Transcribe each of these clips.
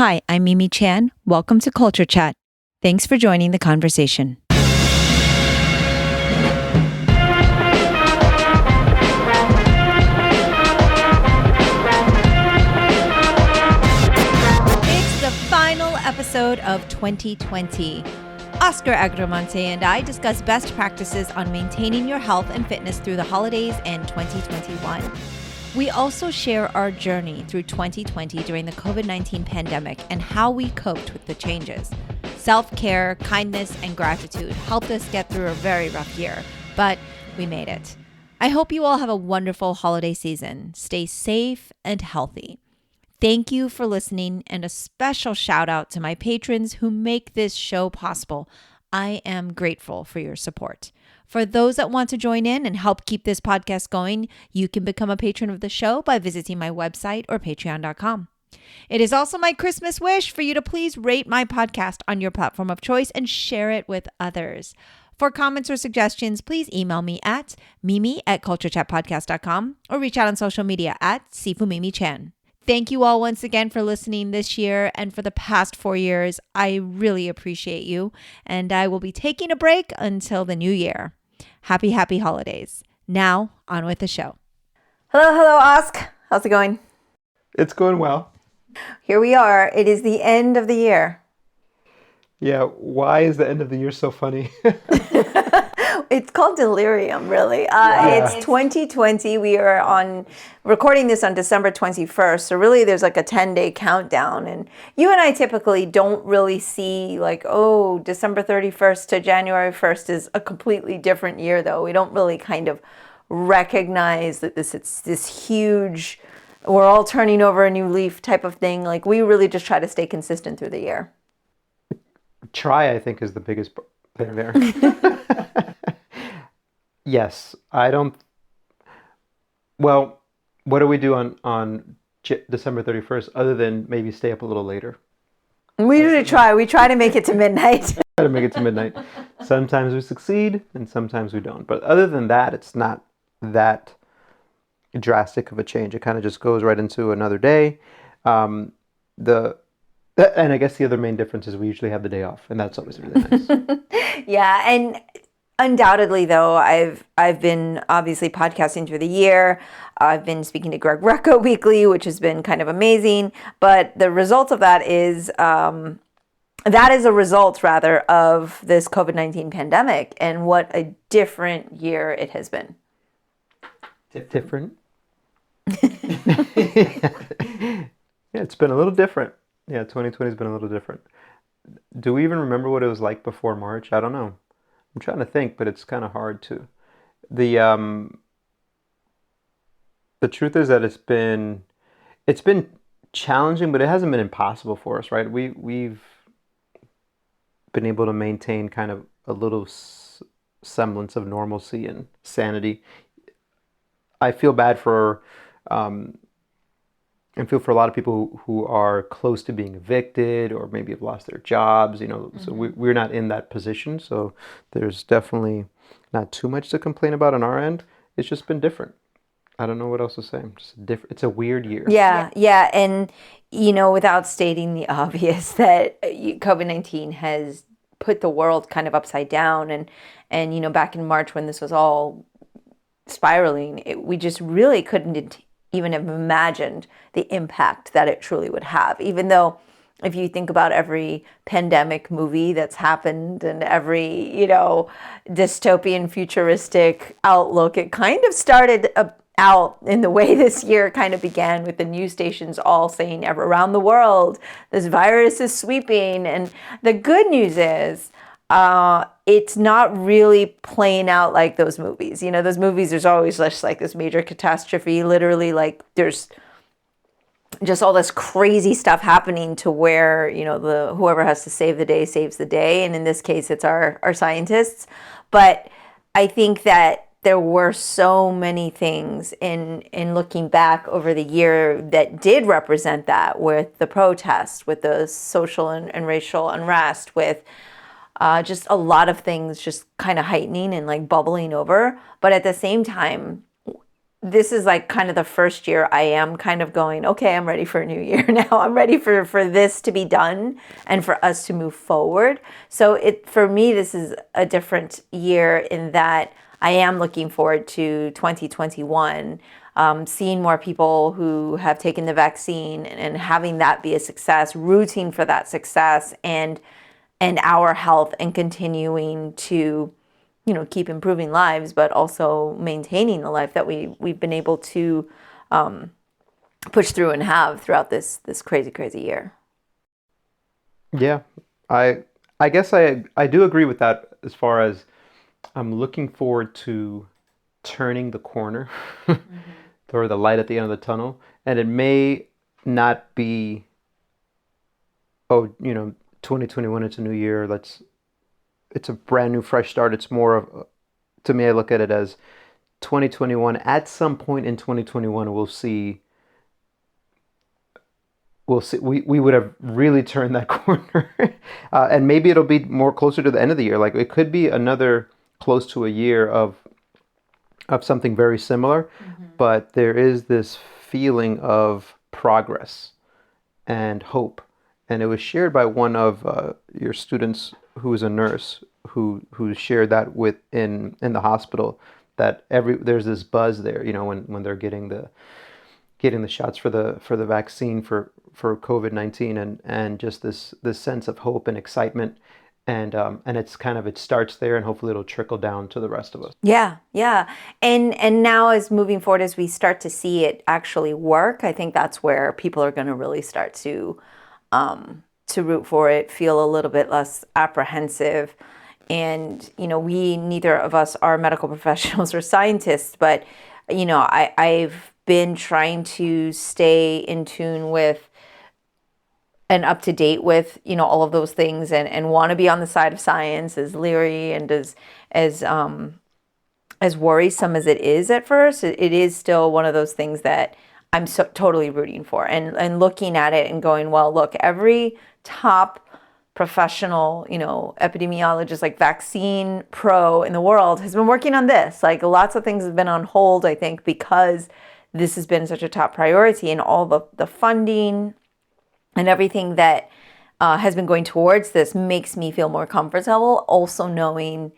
Hi, I'm Mimi Chan. Welcome to Culture Chat. Thanks for joining the conversation. It's the final episode of 2020. Oscar Agramonte and I discuss best practices on maintaining your health and fitness through the holidays and 2021. We also share our journey through 2020 during the COVID-19 pandemic and how we coped with the changes. Self-care, kindness, and gratitude helped us get through a very rough year, but we made it. I hope you all have a wonderful holiday season. Stay safe and healthy. Thank you for listening, and a special shout out to my patrons who make this show possible. I am grateful for your support. For those that want to join in and help keep this podcast going, you can become a patron of the show by visiting my website or patreon.com. It is also my Christmas wish for you to please rate my podcast on your platform of choice and share it with others. For comments or suggestions, please email me at mimi@culturechatpodcast.com or reach out on social media at sifumimichan. Thank you all once again for listening this year and for the past 4 years. I really appreciate you, and I will be taking a break until the new year. Happy holidays. Now, on with the show. Hello, Osk. How's it going? It's going well. Here we are. It is the end of the year. Yeah, why is the end of the year so funny? It's called delirium, really. It's 2020. We are recording this on December 21st. So really there's like a 10-day countdown. And you and I typically don't really see December 31st to January 1st is a completely different year, though. We don't really kind of recognize that it's this huge, we're all turning over a new leaf type of thing. Like, we really just try to stay consistent through the year. Try, I think, is the biggest thing there. Yes, I don't. Well, what do we do on December 31st other than maybe stay up a little later? We usually try. We try to make it to midnight. Try to make it to midnight. Sometimes we succeed and sometimes we don't. But other than that, it's not that drastic of a change. It kind of just goes right into another day. And I guess the other main difference is we usually have the day off, and that's always really nice. Yeah, and undoubtedly, though, I've been obviously podcasting through the year. I've been speaking to Greg Recco weekly, which has been kind of amazing. But the result of that is a result, rather, of this COVID-19 pandemic, and what a different year it has been. Different? Yeah, it's been a little different. Yeah, 2020 has been a little different. Do we even remember what it was like before March? I don't know. I'm trying to think, but it's kind of hard to. The truth is that it's been challenging, but it hasn't been impossible for us, right? We've been able to maintain kind of a little semblance of normalcy and sanity. I feel bad for and feel for a lot of people who are close to being evicted or maybe have lost their jobs, so we're not in that position. So there's definitely not too much to complain about on our end. It's just been different. I don't know what else to say. Just different. It's a weird year. Yeah. And, without stating the obvious, that COVID-19 has put the world kind of upside down. And back in March when this was all spiraling, we just really couldn't even have imagined the impact that it truly would have. Even though if you think about every pandemic movie that's happened and every, dystopian futuristic outlook, it kind of started out in the way this year kind of began, with the news stations all saying around the world, this virus is sweeping. And the good news is, it's not really playing out like those movies. Those movies, there's always just like this major catastrophe. Literally, like, there's just all this crazy stuff happening to where, whoever has to save the day saves the day. And in this case, it's our scientists. But I think that there were so many things in looking back over the year that did represent that, with the protests, with the social and racial unrest, with just a lot of things just kind of heightening and like bubbling over. But at the same time, this is like kind of the first year I am kind of going, okay, I'm ready for a new year now. I'm ready for this to be done and for us to move forward. So for me, this is a different year in that I am looking forward to 2021, seeing more people who have taken the vaccine and having that be a success, rooting for that success and our health and continuing to keep improving lives, but also maintaining the life that we've been able to push through and have throughout this crazy year. Yeah, I guess I do agree with that as far as I'm looking forward to turning the corner or the light at the end of the tunnel. And it may not be, oh, 2021, it's a new year. It's a brand new, fresh start. It's more of, to me, I look at it as 2021. At some point in 2021, we'll see we would have really turned that corner. And maybe it'll be more closer to the end of the year. Like it could be another close to a year of something very similar, but there is this feeling of progress and hope. And it was shared by one of your students who is a nurse who shared that in the hospital, that there's this buzz there, when they're getting the shots for the vaccine for COVID-19, and just this sense of hope and excitement, and it starts there, and hopefully it'll trickle down to the rest of us. Yeah, yeah. And now as moving forward, as we start to see it actually work, I think that's where people are going to really start to root for it, feel a little bit less apprehensive. And, we, neither of us are medical professionals or scientists, but, I've been trying to stay in tune with and up to date with, all of those things, and want to be on the side of science, as leery and as worrisome as it is at first. It is still one of those things that I'm so totally rooting for, and looking at it and going, well, look, every top professional, epidemiologist, like vaccine pro in the world has been working on this. Like lots of things have been on hold, I think, because this has been such a top priority, and all the funding and everything that has been going towards this makes me feel more comfortable. Also knowing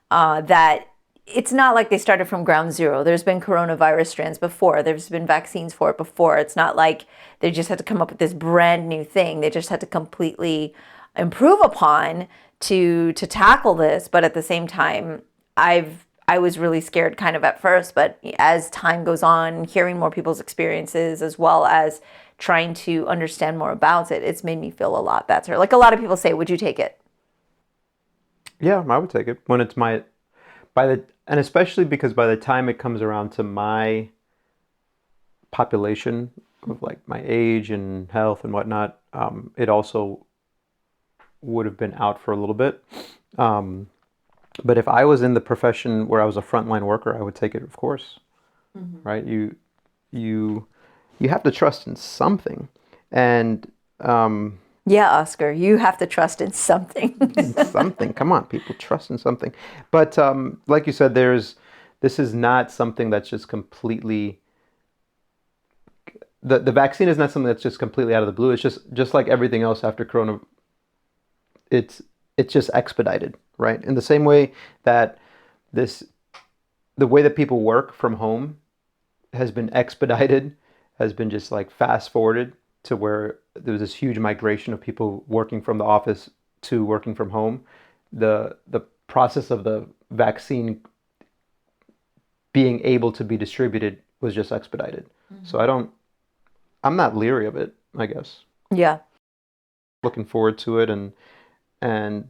that it's not like they started from ground zero. There's been coronavirus strands before. There's been vaccines for it before. It's not like they just had to come up with this brand new thing. They just had to completely improve upon to tackle this. But at the same time, I was really scared kind of at first, but as time goes on, hearing more people's experiences as well as trying to understand more about it, it's made me feel a lot better. Like a lot of people say, would you take it? Yeah, I would take it when it's and especially because by the time it comes around to my population of like my age and health and whatnot, it also would have been out for a little bit. But if I was in the profession where I was a frontline worker, I would take it, of course. Right? You have to trust in something, and yeah, Oscar, you have to trust in something. something. Come on, people, trust in something. But like you said, this is not something that's just completely. The vaccine is not something that's just completely out of the blue. It's just like everything else after Corona. It's just expedited, right? In the same way that the way that people work from home has been expedited, has been just like fast forwarded to where there was this huge migration of people working from the office to working from home. The process of the vaccine being able to be distributed was just expedited. So I'm not leery of it, I guess. Yeah. Looking forward to it, and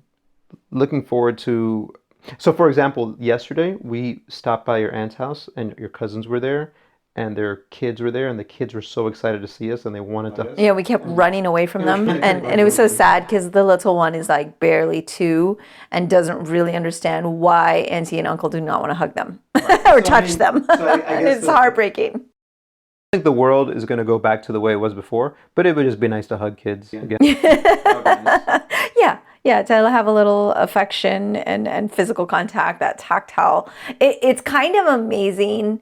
looking forward to. So, for example, yesterday we stopped by your aunt's house, and your cousins were there, and their kids were there, and the kids were so excited to see us, and they wanted to. Yeah, we kept running away from them, and it was so sad because the little one is like barely 2 and doesn't really understand why auntie and uncle do not want to hug them or touch them. It's heartbreaking. I think the world is going to go back to the way it was before, but it would just be nice to hug kids again. Yeah, to have a little affection and physical contact, that tactile. It's kind of amazing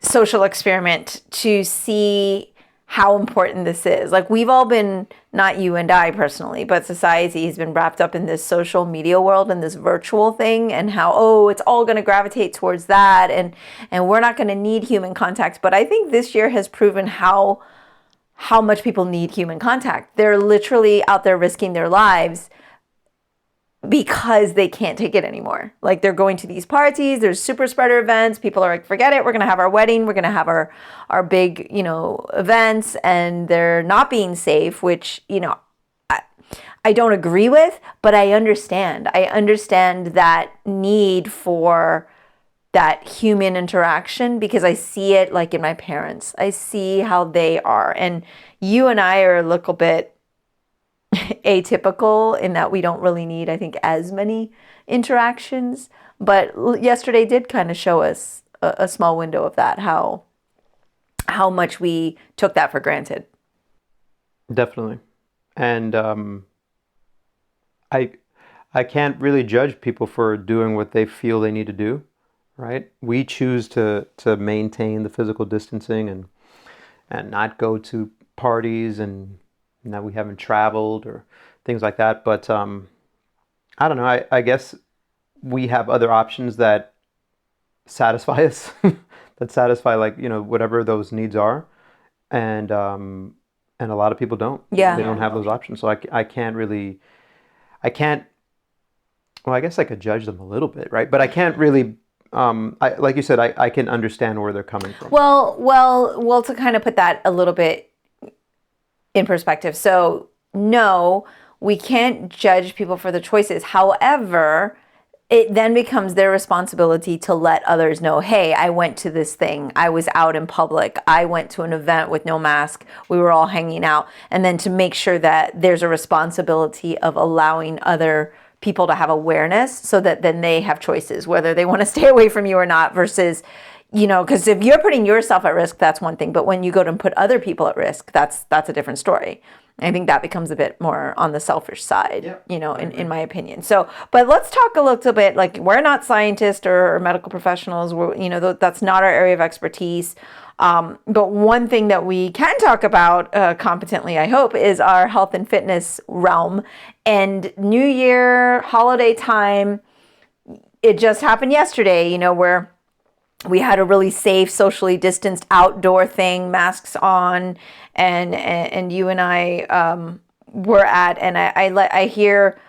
social experiment to see how important this is. Like, we've all been, not you and I personally, but society has been wrapped up in this social media world and this virtual thing, and how, oh, it's all going to gravitate towards that, and we're not going to need human contact. But I think this year has proven how much people need human contact. They're literally out there risking their lives because they can't take it anymore. Like, they're going to these parties, there's super spreader events, people are like, forget it, we're going to have our wedding, we're going to have our big, events, and they're not being safe, which, I don't agree with, but I understand. I understand that need for that human interaction, because I see it like in my parents. I see how they are. And you and I are a little bit atypical in that we don't really need, I think, as many interactions. But yesterday did kind of show us a small window of that, how much we took that for granted. Definitely. And I I can't really judge people for doing what they feel they need to do, right? We choose to maintain the physical distancing and not go to parties, and now we haven't traveled or things like that. But I don't know. I guess we have other options that satisfy us, that satisfy, like, whatever those needs are, and a lot of people don't. Yeah. They don't have those options. So I can't really, I can't. Well, I guess I could judge them a little bit, right? But I can't really. Like you said, I can understand where they're coming from. Well, to kind of put that a little bit in perspective. So, no, we can't judge people for the choices. However, it then becomes their responsibility to let others know, hey, I went to this thing. I was out in public. I went to an event with no mask. We were all hanging out. And then to make sure that there's a responsibility of allowing other people to have awareness, so that then they have choices, whether they want to stay away from you or not, versus, because if you're putting yourself at risk, that's one thing. But when you go to put other people at risk, that's a different story. I think that becomes a bit more on the selfish side, in my opinion. So, but let's talk a little bit, like, we're not scientists or medical professionals. That's not our area of expertise. But one thing that we can talk about competently, I hope, is our health and fitness realm. And New Year, holiday time, it just happened yesterday, where we had a really safe, socially distanced outdoor thing, masks on, and you and I were at, and I hear,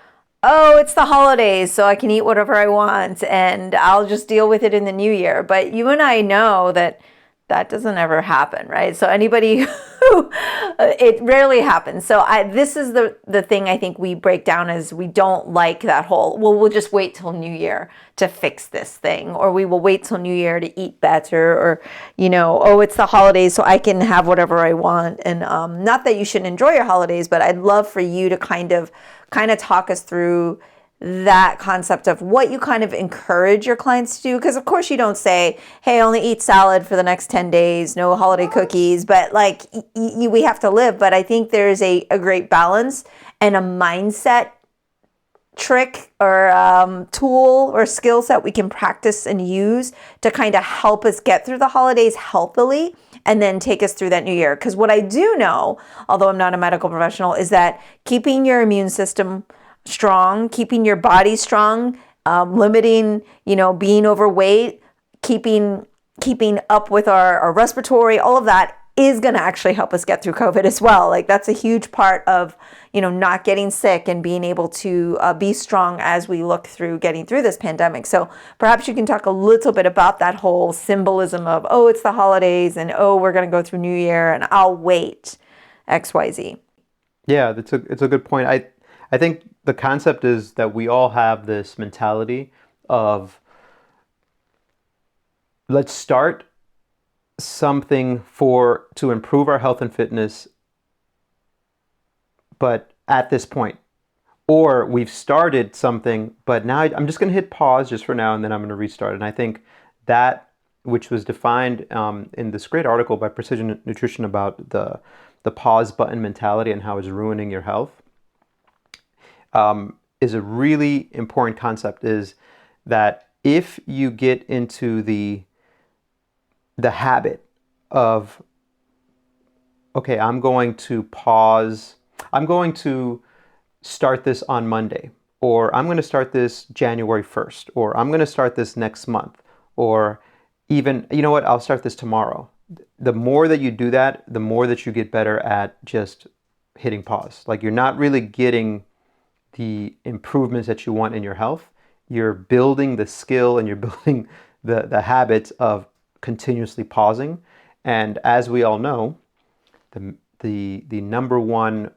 oh, it's the holidays, so I can eat whatever I want, and I'll just deal with it in the new year. But you and I know that doesn't ever happen, right? So anybody who, it rarely happens. So this is the thing I think we break down as, we don't like that whole, well, we'll just wait till New Year to fix this thing, or we will wait till New Year to eat better, or, oh, it's the holidays, so I can have whatever I want. And not that you shouldn't enjoy your holidays, but I'd love for you to kind of talk us through that concept of what you kind of encourage your clients to do. Because of course you don't say, hey, only eat salad for the next 10 days, no holiday cookies, but like we have to live. But I think there's a great balance and a mindset trick or tool or skill set we can practice and use to kind of help us get through the holidays healthily and then take us through that new year. Because what I do know, although I'm not a medical professional, is that keeping your immune system strong, keeping your body strong, limiting, being overweight, keeping up with our respiratory, all of that is going to actually help us get through COVID as well. Like, that's a huge part of, not getting sick and being able to be strong as we look through getting through this pandemic. So perhaps you can talk a little bit about that whole symbolism of, oh, it's the holidays, and oh, we're going to go through New Year, and I'll wait, XYZ. Yeah, it's a good point. I think the concept is that we all have this mentality of, let's start something to improve our health and fitness, but at this point. Or we've started something, but now I'm just going to hit pause just for now, and then I'm going to restart. And I think that, which was defined in this great article by Precision Nutrition about the pause button mentality and how it's ruining your health, is a really important concept, is that if you get into the the habit of, okay, I'm going to pause. I'm going to start this on Monday, or I'm going to start this January 1st, or I'm going to start this next month, or even, you know what, I'll start this tomorrow. The more that you do that, the more that you get better at just hitting pause. Like, you're not really getting the improvements that you want in your health. You're building the skill and you're building the habits of continuously pausing. And as we all know, the number one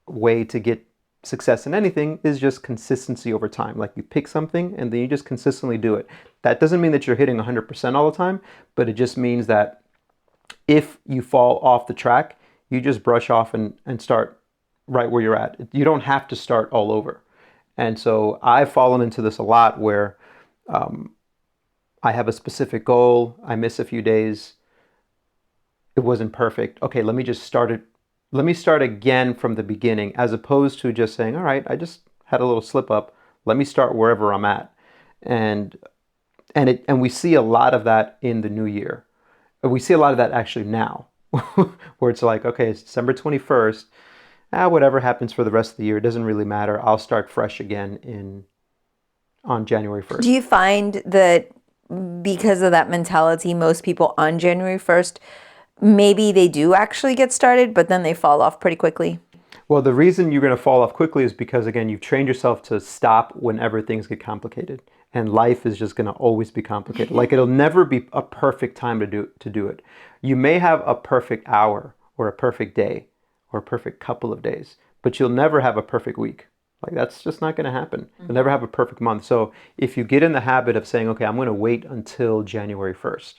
way to get success in anything is just consistency over time. Like, you pick something and then you just consistently do it. That doesn't mean that you're hitting 100% all the time, but it just means that if you fall off the track, you just brush off and start right where you're at. You don't have to start all over. And so I've fallen into this a lot where I have a specific goal, I miss a few days, it wasn't perfect. Okay, let me just start it. Let me start again from the beginning, as opposed to just saying, all right, I just had a little slip up. Let me start wherever I'm at. And and we see a lot of that in the new year. We see a lot of that actually now, where it's like, okay, it's December 21st. Whatever happens for the rest of the year, it doesn't really matter. I'll start fresh again on January 1st. Do you find that because of that mentality, most people on January 1st, maybe they do actually get started, but then they fall off pretty quickly? Well, the reason you're going to fall off quickly is because, again, you've trained yourself to stop whenever things get complicated. And life is just going to always be complicated. Like, it'll never be a perfect time to do it. You may have a perfect hour or a perfect day or a perfect couple of days, but you'll never have a perfect week. Like, that's just not going to happen. You'll never have a perfect month. So if you get in the habit of saying, okay, I'm going to wait until January 1st,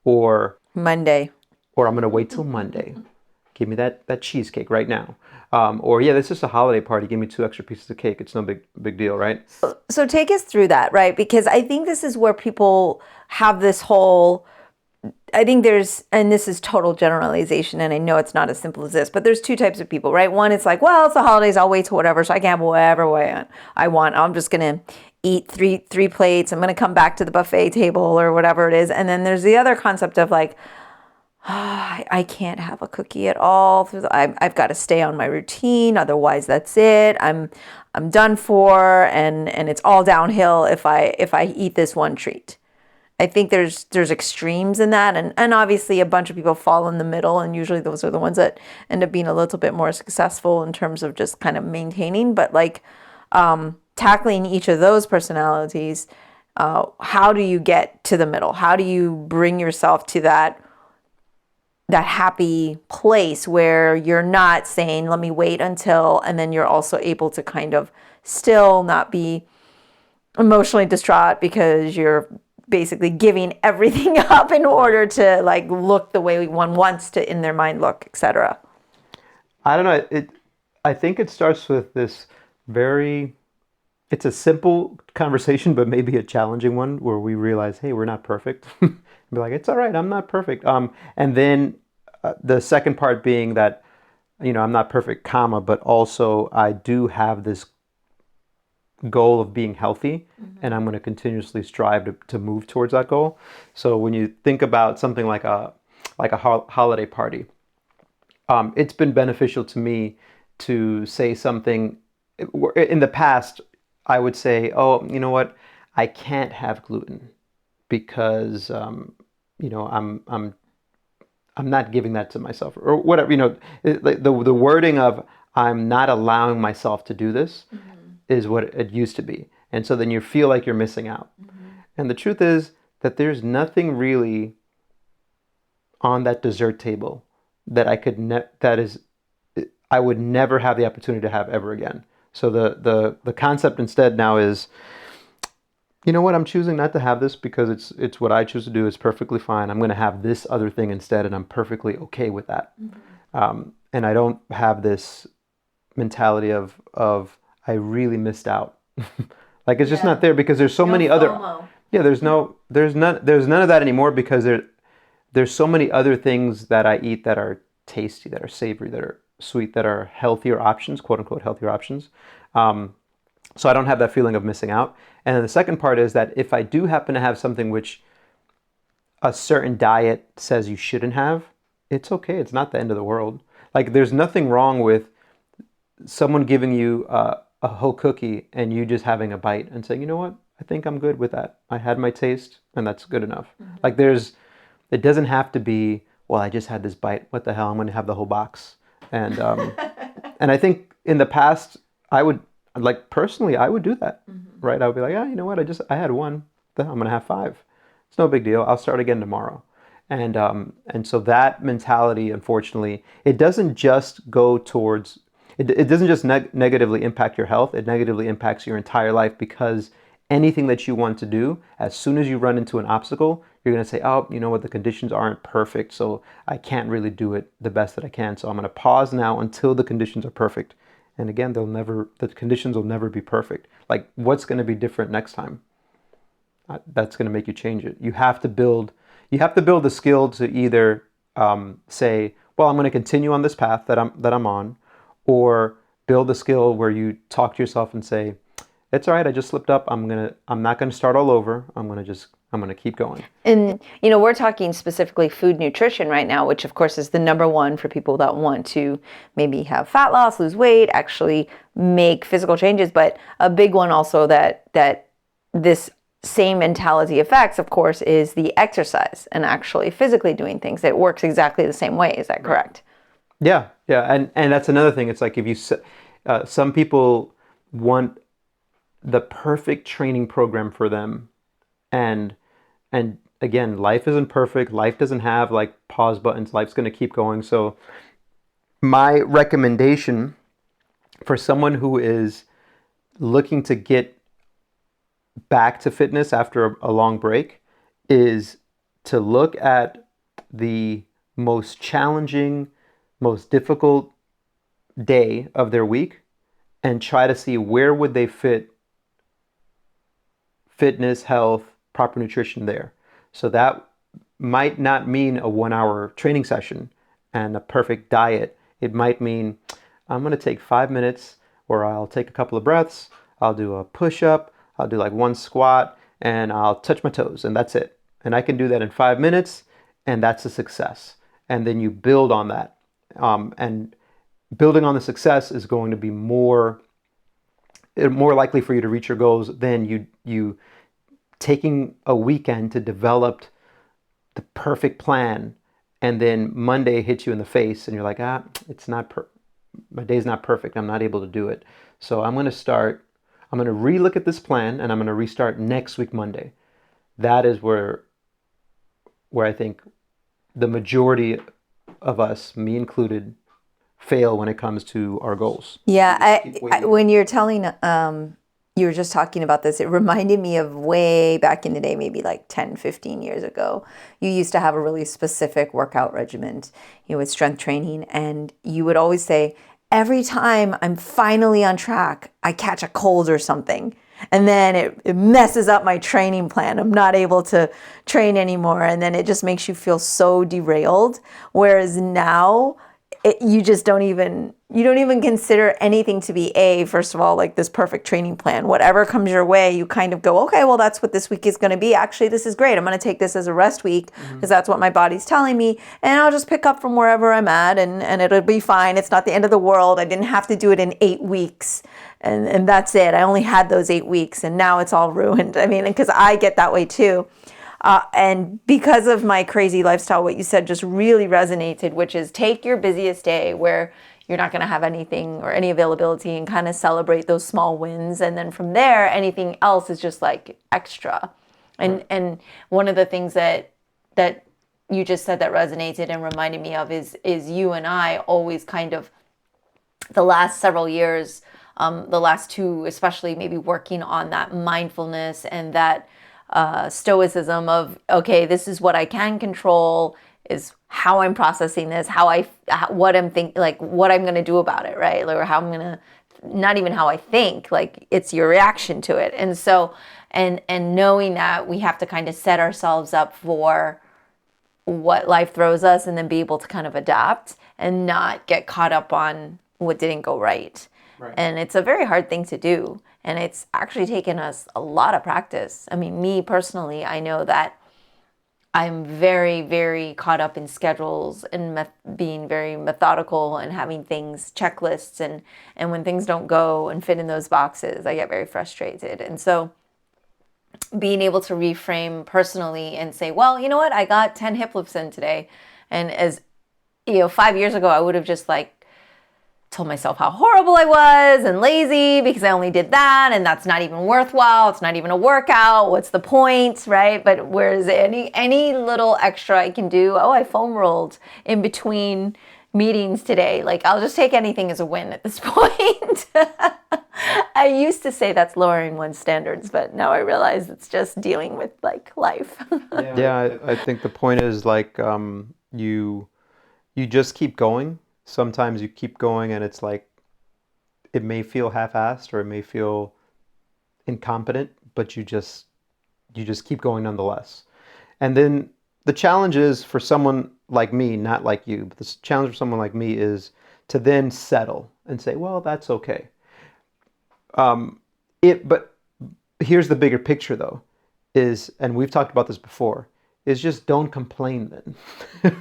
or Monday. or I'm going to wait till Monday. Give me that cheesecake right now. Or, yeah, this is a holiday party. Give me 2 extra pieces of cake. It's no big deal, right? So take us through that, right? Because I think this is where people have this whole, I think there's, and this is total generalization, and I know it's not as simple as this, but there's 2 types of people, right? One, it's like, well, it's the holidays, I'll wait till whatever, so I can have whatever way I want. I'm just going to eat three plates. I'm going to come back to the buffet table or whatever it is. And then there's the other concept of like, I can't have a cookie at all. I've got to stay on my routine, otherwise that's it. I'm done for, and it's all downhill if I eat this one treat. I think there's extremes in that, and obviously a bunch of people fall in the middle, and usually those are the ones that end up being a little bit more successful in terms of just kind of maintaining. But like tackling each of those personalities, how do you get to the middle? How do you bring yourself to that happy place where you're not saying, let me wait until, and then you're also able to kind of still not be emotionally distraught because you're basically giving everything up in order to like look the way one wants to in their mind look, etc. I don't know. I think it starts with this it's a simple conversation, but maybe a challenging one where we realize, hey, we're not perfect. Be like, it's all right, I'm not perfect. And then the second part being that, I'm not perfect, comma, but also I do have this goal of being healthy, and I'm going to continuously strive to move towards that goal. So when you think about something like a holiday party, it's been beneficial to me to say something. In the past, I would say, oh, you know what, I can't have gluten because I'm not giving that to myself, or whatever. The wording of I'm not allowing myself to do this is what it used to be, and so then you feel like you're missing out. And the truth is that there's nothing really on that dessert table that I would never have the opportunity to have ever again. So the concept instead now is, you know what, I'm choosing not to have this because it's what I choose to do. It's perfectly fine. I'm going to have this other thing instead, and I'm perfectly okay with that. And I don't have this mentality of I really missed out. Like, it's just not there because there's so many other. Yeah, there's none of that anymore because there's so many other things that I eat that are tasty, that are savory, that are sweet, that are healthier options, quote unquote healthier options. So I don't have that feeling of missing out. And then the second part is that if I do happen to have something which a certain diet says you shouldn't have, it's okay. It's not the end of the world. Like there's nothing wrong with someone giving you a whole cookie and you just having a bite and saying, you know what, I think I'm good with that. I had my taste and that's good enough. Like it doesn't have to be, well, I just had this bite. What the hell? I'm going to have the whole box. And and I think in the past, I would like personally, I would do that, right? I would be like, you know what? I had one. Then I'm going to have five. It's no big deal. I'll start again tomorrow. And so that mentality, unfortunately, it doesn't just go towards it doesn't just negatively impact your health, it negatively impacts your entire life because anything that you want to do, as soon as you run into an obstacle, you're going to say, oh, you know what, the conditions aren't perfect, so I can't really do it the best that I can. So I'm going to pause now until the conditions are perfect. And again, the conditions will never be perfect. Like, what's going to be different next time? That's going to make you change it. You have to build the skill to either say, well, I'm going to continue on this path that I'm on, or build the skill where you talk to yourself and say, it's all right, I just slipped up. I'm not gonna start all over. I'm gonna keep going. And we're talking specifically food nutrition right now, which of course is the number one for people that want to maybe have fat loss, lose weight, actually make physical changes. But a big one also that this same mentality affects, of course, is the exercise and actually physically doing things. It works exactly the same way. Is that correct? Yeah, and that's another thing. It's like if you some people want the perfect training program for them, and again, life isn't perfect. Life doesn't have like pause buttons. Life's going to keep going. So my recommendation for someone who is looking to get back to fitness after a long break is to look at the most challenging, most difficult day of their week and try to see where would they fit fitness, health, proper nutrition there. So that might not mean a 1 hour training session and a perfect diet. It might mean I'm going to take 5 minutes where I'll take a couple of breaths, I'll do a push-up, I'll do like one squat, and I'll touch my toes, and that's it. And I can do that in 5 minutes, and that's a success. And then you build on that. And building on the success is going to be more likely for you to reach your goals than you taking a weekend to develop the perfect plan, and then Monday hits you in the face and you're like, it's not my day's not perfect, I'm not able to do it. So I'm going to relook at this plan and I'm going to restart next week Monday. That is where I think the majority of us, me included, fail when it comes to our goals. Yeah, when you're telling, you were just talking about this, it reminded me of way back in the day, maybe like 10, 15 years ago. You used to have a really specific workout regimen, with strength training, and you would always say, every time I'm finally on track, I catch a cold or something. And then it messes up my training plan. I'm not able to train anymore. And then it just makes you feel so derailed. Whereas now, you don't even consider anything to be first of all, like this perfect training plan. Whatever comes your way, you kind of go, okay, well, that's what this week is going to be. Actually, this is great. I'm going to take this as a rest week because that's what my body's telling me. And I'll just pick up from wherever I'm at and it'll be fine. It's not the end of the world. I didn't have to do it in 8 weeks. And that's it. I only had those 8 weeks and now it's all ruined. I mean, because I get that way too. And because of my crazy lifestyle, what you said just really resonated, which is take your busiest day where you're not going to have anything or any availability and kind of celebrate those small wins. And then from there, anything else is just like extra. And one of the things that you just said that resonated and reminded me of is you and I always kind of the last several years, the last 2, especially maybe working on that mindfulness and that stoicism of, okay, this is what I can control, is how I'm processing this, what I'm thinking, like what I'm going to do about it, right? Or how I'm going to, not even how I think, like it's your reaction to it. And so, and knowing that we have to kind of set ourselves up for what life throws us and then be able to kind of adapt and not get caught up on what didn't go right. And it's a very hard thing to do. And it's actually taken us a lot of practice. I mean, me personally, I know that I'm very, very caught up in schedules and being very methodical and having things, checklists, and when things don't go and fit in those boxes, I get very frustrated. And so being able to reframe personally and say, well, you know what, I got 10 hip lifts in today. And as 5 years ago, I would have just like told myself how horrible I was and lazy because I only did that, and that's not even worthwhile. It's not even a workout. What's the point, right? But whereas any little extra I can do, I foam rolled in between meetings today. Like, I'll just take anything as a win at this point. I used to say that's lowering one's standards, but now I realize it's just dealing with like life. Yeah, I think the point is like you just keep going. Sometimes you keep going and it's like it may feel half-assed or it may feel incompetent, but you just keep going nonetheless. And then the challenge is for someone like me, not like you, but the challenge for someone like me is to then settle and say, well, that's okay. But here's the bigger picture though, and we've talked about this before, is just don't complain then,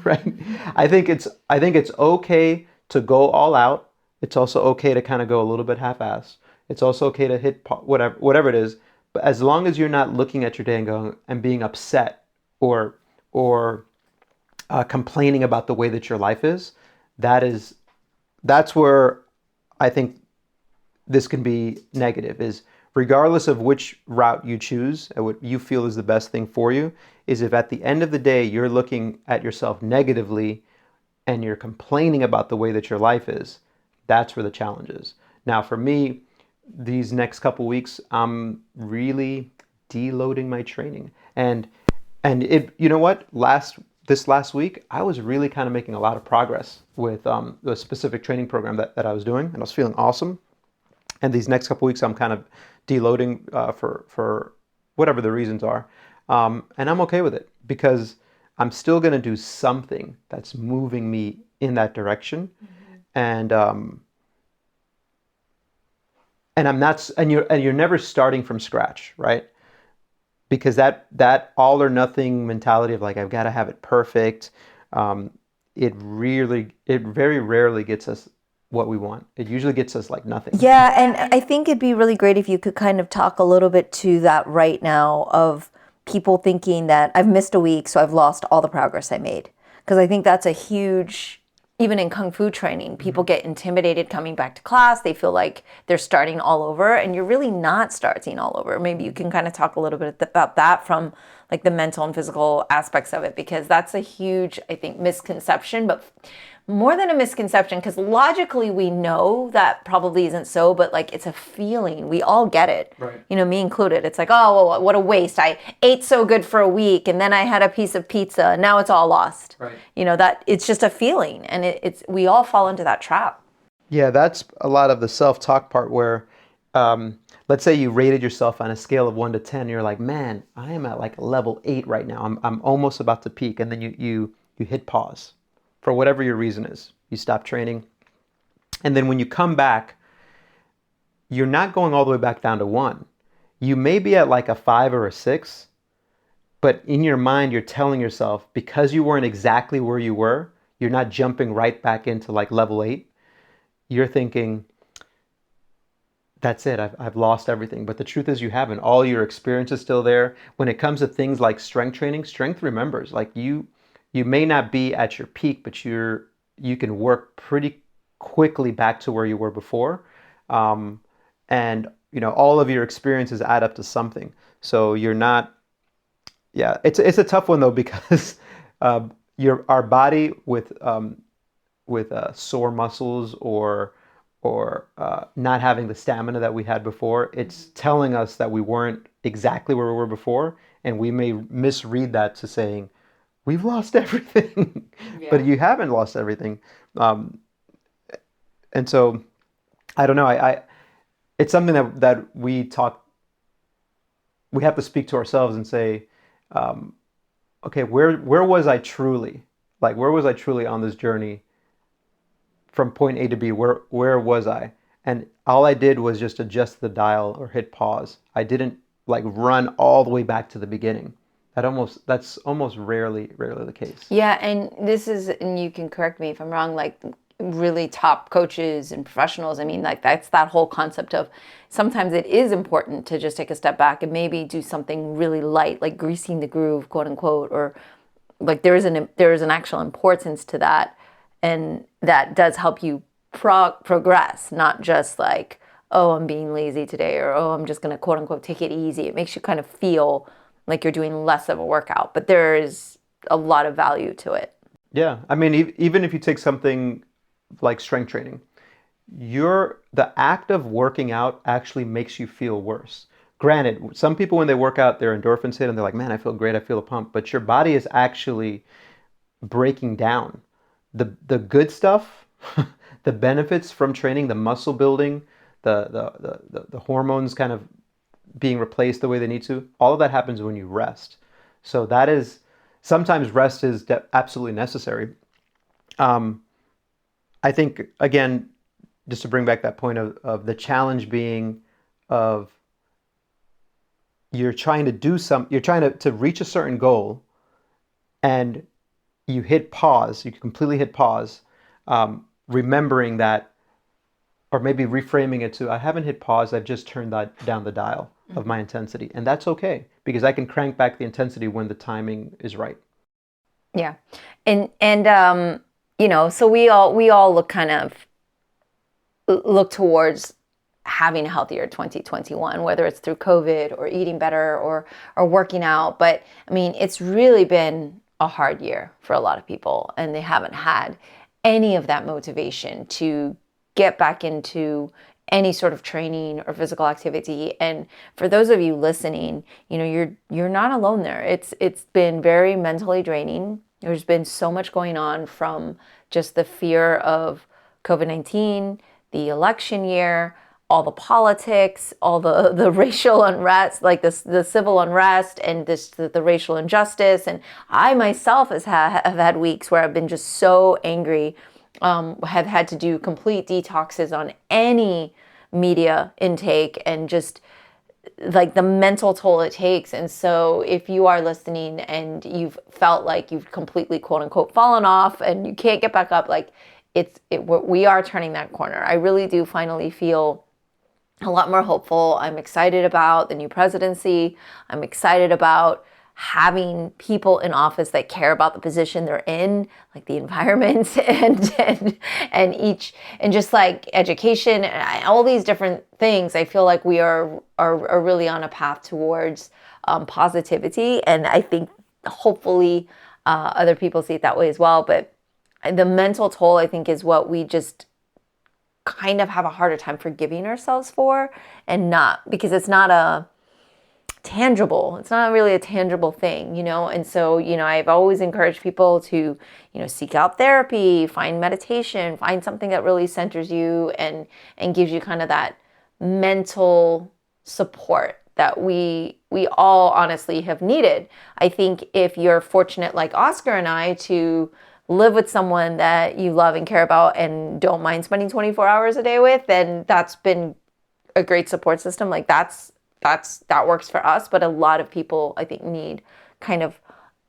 right? I think it's okay to go all out. It's also okay to kind of go a little bit half-ass. It's also okay to hit whatever it is, but as long as you're not looking at your day and going and being upset or complaining about the way that your life is, that's where I think this can be negative. Is regardless of which route you choose and what you feel is the best thing for you, is if at the end of the day you're looking at yourself negatively and you're complaining about the way that your life is, that's where the challenge is. Now, for me, these next couple weeks, I'm really deloading my training. You know what? This last week, I was really kind of making a lot of progress with the specific training program that I was doing, and I was feeling awesome. And these next couple weeks, I'm kind of deloading for whatever the reasons are, and I'm okay with it because I'm still going to do something that's moving me in that direction, and I'm not, and you're never starting from scratch, right? Because that all or nothing mentality of like I've got to have it perfect, it very rarely gets us what we want. It usually gets us like nothing. Yeah, and I think it'd be really great if you could kind of talk a little bit to that right now of people thinking that I've missed a week, so I've lost all the progress I made. Because I think that's a huge, even in Kung Fu training, people get intimidated coming back to class. They feel like they're starting all over, and you're really not starting all over. Maybe you can kind of talk a little bit about that from like the mental and physical aspects of it, because that's a huge, I think, misconception, but more than a misconception, because logically we know that probably isn't so, but like it's a feeling. We all get it. Right. Me included. It's like, oh, well, what a waste. I ate so good for a week and then I had a piece of pizza and now it's all lost. Right. That it's just a feeling, and we all fall into that trap. Yeah, that's a lot of the self-talk part where, let's say you rated yourself on a scale of 1 to 10. You're like, man, I am at like level 8 right now. I'm almost about to peak. And then you hit pause for whatever your reason is. You stop training. And then when you come back, you're not going all the way back down to 1. You may be at like a 5 or a 6, but in your mind, you're telling yourself, because you weren't exactly where you were, you're not jumping right back into like level 8. You're thinking, that's it, I've lost everything. But the truth is you haven't. All your experience is still there. When it comes to things like strength training, strength remembers. Like you may not be at your peak, but you can work pretty quickly back to where you were before. And all of your experiences add up to something. So you're not, yeah, it's a tough one though, because our body with sore muscles or not having the stamina that we had before, it's telling us that we weren't exactly where we were before, and we may misread that to saying we've lost everything. Yeah. But you haven't lost everything. And so I don't know. It's something that we have to speak to ourselves and say, okay, where was I truly? Like, where was I truly on this journey from point A to B? Where was I? And all I did was just adjust the dial or hit pause. I didn't like run all the way back to the beginning. That's almost rarely the case. Yeah, and this is, and you can correct me if I'm wrong, like really top coaches and professionals. I mean, like that's that whole concept of sometimes it is important to just take a step back and maybe do something really light, like greasing the groove, quote unquote, or like there is an actual importance to that, and that does help you progress, not just like, oh, I'm being lazy today, or oh, I'm just gonna quote unquote take it easy. It makes you kind of feel like you're doing less of a workout, but there is a lot of value to it. Yeah, I mean, even if you take something like strength training, the act of working out actually makes you feel worse. Granted, some people when they work out, their endorphins hit and they're like, "Man, I feel great. I feel a pump." But your body is actually breaking down. The good stuff, the benefits from training, the muscle building, the hormones kind of being replaced the way they need to, all of that happens when you rest. So that is sometimes rest is absolutely necessary. Um, I think again, just to bring back that point of the challenge being of you're trying to reach a certain goal and you completely hit pause, remembering that, or maybe reframing it to, I haven't hit pause, I've just turned down the dial of my intensity. And that's okay because I can crank back the intensity when the timing is right. Yeah. And you know, so we all look towards having a healthier 2021, whether it's through COVID or eating better or working out. But I mean, it's really been a hard year for a lot of people, and they haven't had any of that motivation to get back into any sort of training or physical activity. And for those of you listening, you know, you're not alone there. It's been very mentally draining. There's been so much going on, from just the fear of COVID-19, the election year, all the politics, all the racial unrest, like the civil unrest, and the racial injustice. And I myself have had weeks where I've been just so angry, have had to do complete detoxes on any media intake, and just like the mental toll it takes. And so if you are listening and you've felt like you've completely quote unquote fallen off and you can't get back up, like we are turning that corner. I really do finally feel a lot more hopeful. I'm excited about the new presidency. I'm excited about having people in office that care about the position they're in, like the environment and just like education and all these different things. I feel like we are really on a path towards positivity, and I think hopefully other people see it that way as well. But the mental toll, I think, is what we just kind of have a harder time forgiving ourselves for, and not because it's not really a tangible thing, you know. And so, you know, I've always encouraged people to, you know, seek out therapy, find meditation, find something that really centers you and gives you kind of that mental support that we all honestly have needed. I think if you're fortunate like Oscar and I to live with someone that you love and care about and don't mind spending 24 hours a day with, then that's been a great support system. Like that works for us. But a lot of people, I think, need kind of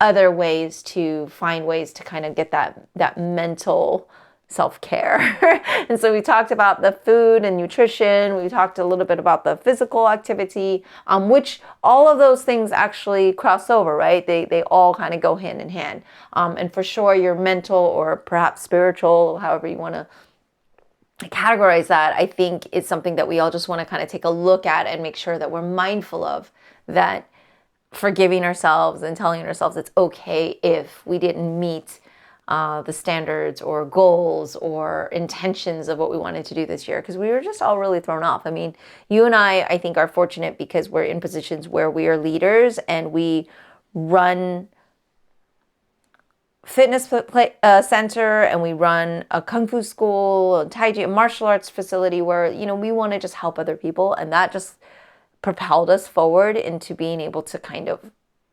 other ways to find ways to kind of get that mental self-care. And so we talked about the food and nutrition. We talked a little bit about the physical activity, which all of those things actually cross over, right? They all kind of go hand in hand. And for sure, your mental or perhaps spiritual, however you want to categorize that, I think it's something that we all just want to kind of take a look at and make sure that we're mindful of, that forgiving ourselves and telling ourselves it's okay if we didn't meet the standards or goals or intentions of what we wanted to do this year, because we were just all really thrown off. I mean, you and I think, are fortunate because we're in positions where we are leaders and we run fitness center, and we run a kung fu school, a tai chi, a martial arts facility where, you know, we want to just help other people. And that just propelled us forward into being able to kind of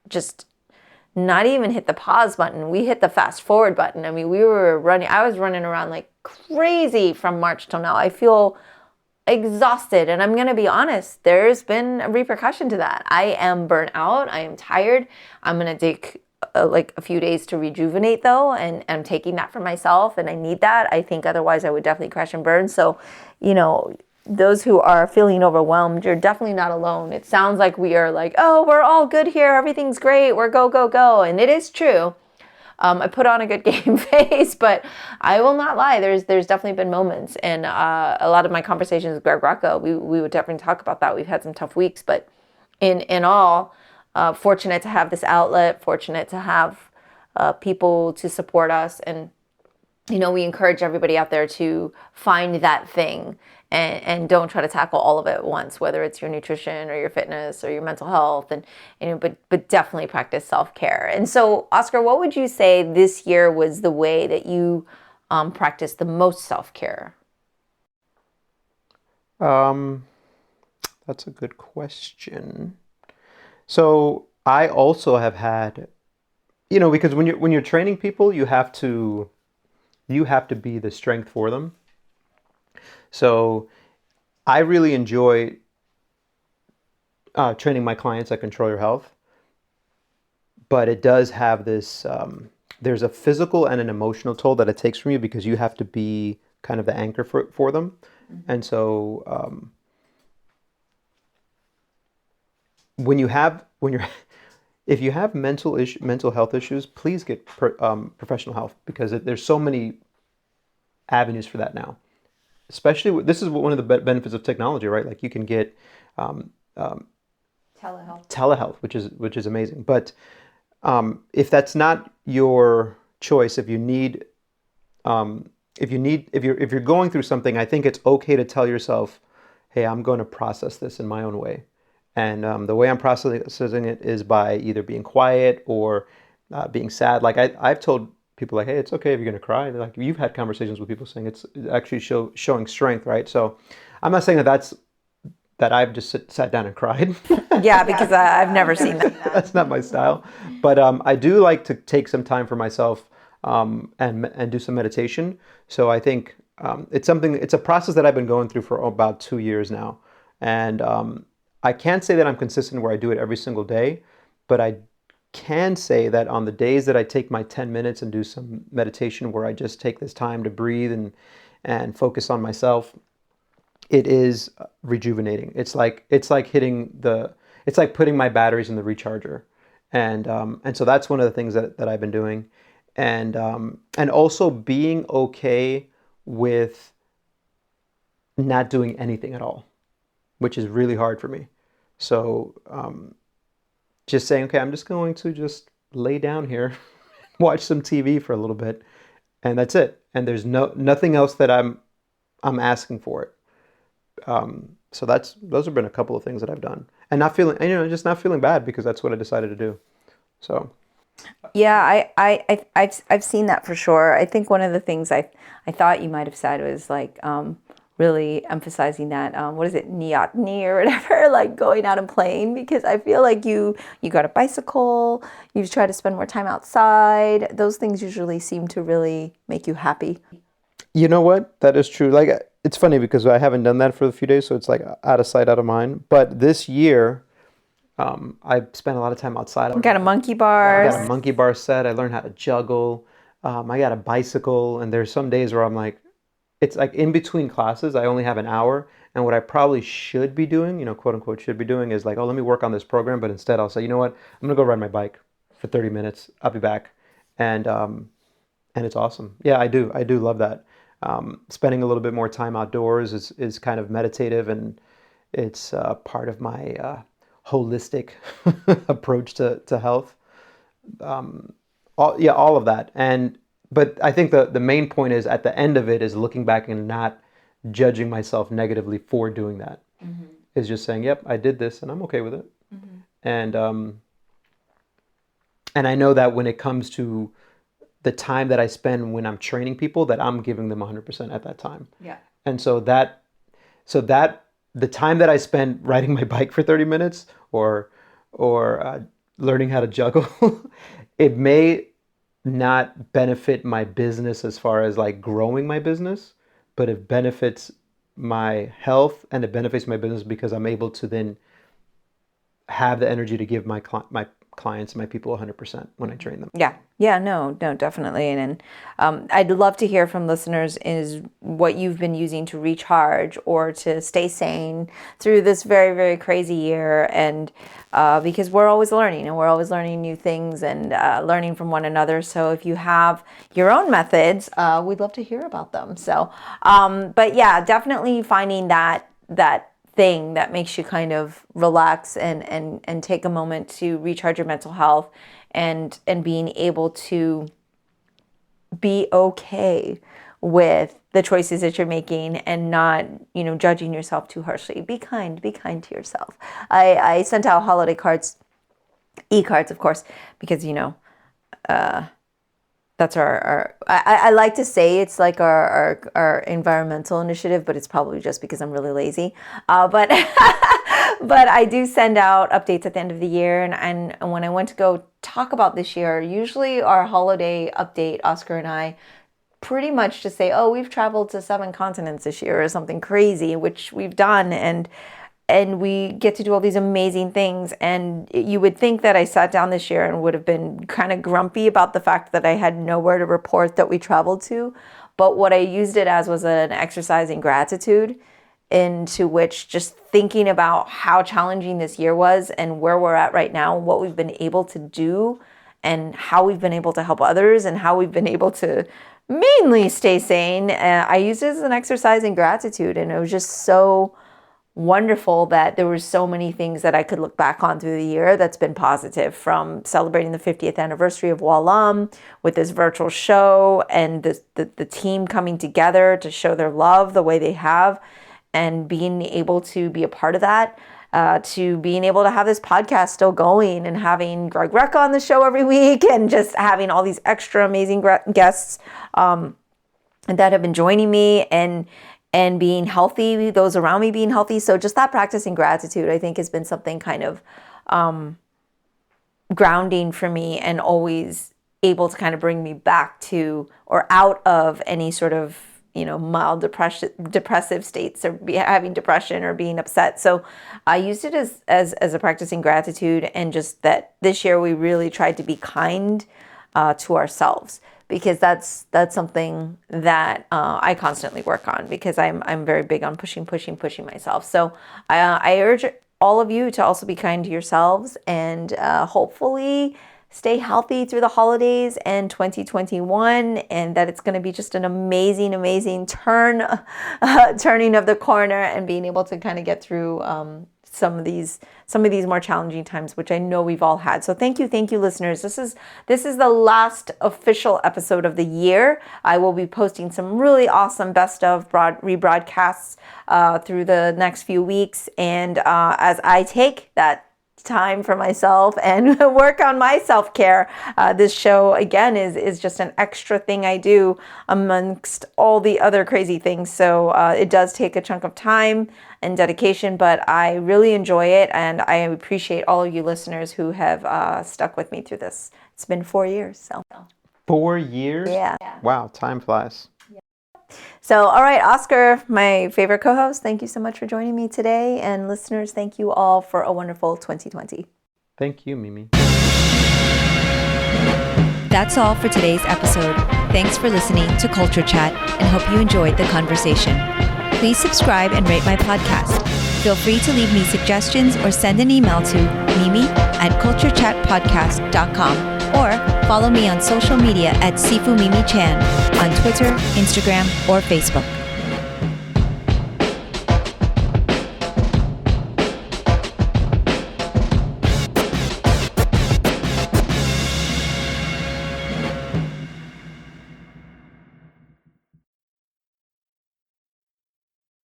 just not even hit the pause button. We hit the fast forward button. I mean, I was running around like crazy from March till now. I feel exhausted. And I'm going to be honest, there's been a repercussion to that. I am burnt out. I am tired. I'm going to take like a few days to rejuvenate though. And I'm taking that for myself. And I need that. I think otherwise I would definitely crash and burn. So, those who are feeling overwhelmed, you're definitely not alone. It sounds like we are like, oh, we're all good here. Everything's great. We're go, go, go. And it is true. I put on a good game face, but I will not lie. There's definitely been moments, and a lot of my conversations with Greg Rocco, we would definitely talk about that. We've had some tough weeks, but in all, fortunate to have this outlet, fortunate to have people to support us, and we encourage everybody out there to find that thing and don't try to tackle all of it at once, whether it's your nutrition or your fitness or your mental health, and but definitely practice self-care. And so, Oscar, what would you say this year was the way that you practiced the most self-care? Um, that's a good question. So I also have had, because when you're training people, you have to be the strength for them. So I really enjoy training my clients at Control Your Health, but it does have this. There's a physical and an emotional toll that it takes from you because you have to be kind of the anchor for them, and so when you're if you have mental health issues, please get professional help because there's so many avenues for that now. Especially this is one of the benefits of technology, right? Like you can get um, um, Telehealth. telehealth, which is amazing. But if that's not your choice, if you're going through something, I think it's okay to tell yourself, "Hey, I'm going to process this in my own way." And the way I'm processing it is by either being quiet or being sad. Like I've told people, like, "Hey, it's okay if you're going to cry." Like you've had conversations with people saying it's actually showing strength, right? So I'm not saying that I've just sat down and cried. Yeah, because I've never seen that. That's not my style. But I do like to take some time for myself and do some meditation. So I think it's a process that I've been going through for about 2 years now. And I can't say that I'm consistent where I do it every single day, but I can say that on the days that I take my 10 minutes and do some meditation where I just take this time to breathe and focus on myself, it is rejuvenating. It's like putting my batteries in the recharger, and so that's one of the things that I've been doing, and also being okay with not doing anything at all, which is really hard for me. So just saying, okay, I'm just going to just lay down here, watch some TV for a little bit, and that's it. And there's nothing else that I'm asking for it. So those have been a couple of things that I've done, and not feeling, just not feeling bad because that's what I decided to do. So Yeah, I've seen that for sure. I think one of the things I thought you might have said was like really emphasizing that what is it, neoteny or whatever, like going out and playing, because I feel like you got a bicycle, you try to spend more time outside. Those things usually seem to really make you happy. you know what? That is true. Like it's funny because I haven't done that for a few days, so it's like out of sight, out of mind. But this year, I spent a lot of time outside. You got a monkey I got a bars. monkey bar set. I learned how to juggle. I got a bicycle, and there's some days where I'm like, it's like in between classes, I only have an hour, and what I probably should be doing, quote unquote, should be doing is like, oh, let me work on this program, but instead I'll say, you know what, I'm gonna go ride my bike for 30 minutes. I'll be back, and it's awesome. Yeah, I do love that. Spending a little bit more time outdoors is kind of meditative, and it's part of my holistic approach to health. All of that. But I think the main point is at the end of it is looking back and not judging myself negatively for doing that. Is just saying, yep, I did this and I'm okay with it. And and I know that when it comes to the time that I spend when I'm training people, that I'm giving them 100% at that time. Yeah. And so that the time that I spend riding my bike for 30 minutes or learning how to juggle, it may not benefit my business as far as like growing my business, but it benefits my health and it benefits my business because I'm able to then have the energy to give my clients, my people 100% when I train them. Yeah, no, definitely. And I'd love to hear from listeners is what you've been using to recharge or to stay sane through this very, very crazy year. And because we're always learning and we're always learning new things and learning from one another. So if you have your own methods, we'd love to hear about them. So, but yeah, definitely finding that thing that makes you kind of relax and take a moment to recharge your mental health and being able to be okay with the choices that you're making and not, judging yourself too harshly. Be kind to yourself. I sent out holiday cards, e-cards, of course, because, that's I like to say it's like our environmental initiative, but it's probably just because I'm really lazy. But but I do send out updates at the end of the year. And when I went to go talk about this year, usually our holiday update, Oscar and I, pretty much just say, oh, we've traveled to 7 continents this year or something crazy, which we've done. And we get to do all these amazing things. And you would think that I sat down this year and would have been kind of grumpy about the fact that I had nowhere to report that we traveled to. But what I used it as was an exercise in gratitude, into which just thinking about how challenging this year was and where we're at right now, what we've been able to do and how we've been able to help others and how we've been able to mainly stay sane. I used it as an exercise in gratitude. And it was just so wonderful that there were so many things that I could look back on through the year that's been positive, from celebrating the 50th anniversary of Wallam with this virtual show and the team coming together to show their love the way they have and being able to be a part of that, to being able to have this podcast still going and having Greg Recca on the show every week and just having all these extra amazing guests that have been joining me and being healthy, those around me being healthy. So just that practicing gratitude, I think, has been something kind of grounding for me and always able to kind of bring me back to or out of any sort of, mild depressive states or having depression or being upset. So I used it as a practicing gratitude, and just that this year we really tried to be kind to ourselves, because that's something that I constantly work on, because I'm very big on pushing myself. So I urge all of you to also be kind to yourselves and hopefully stay healthy through the holidays and 2021, and that it's going to be just an amazing turning of the corner and being able to kind of get through some of these more challenging times, which I know we've all had. So thank you, listeners. This is the last official episode of the year. I will be posting some really awesome best of rebroadcasts through the next few weeks, and as I take that time for myself and work on my self-care, this show again is just an extra thing I do amongst all the other crazy things. So it does take a chunk of time and dedication, but I really enjoy it, and I appreciate all of you listeners who have stuck with me through this. It's been 4 years. So 4 years? Yeah. Wow, time flies. So, all right, Oscar, my favorite co-host, thank you so much for joining me today. And listeners, thank you all for a wonderful 2020. Thank you, Mimi. That's all for today's episode. Thanks for listening to Culture Chat, and hope you enjoyed the conversation. Please subscribe and rate my podcast. Feel free to leave me suggestions or send an email to mimi@culturechatpodcast.com, or follow me on social media at Sifu Mimi Chan on Twitter, Instagram, or Facebook.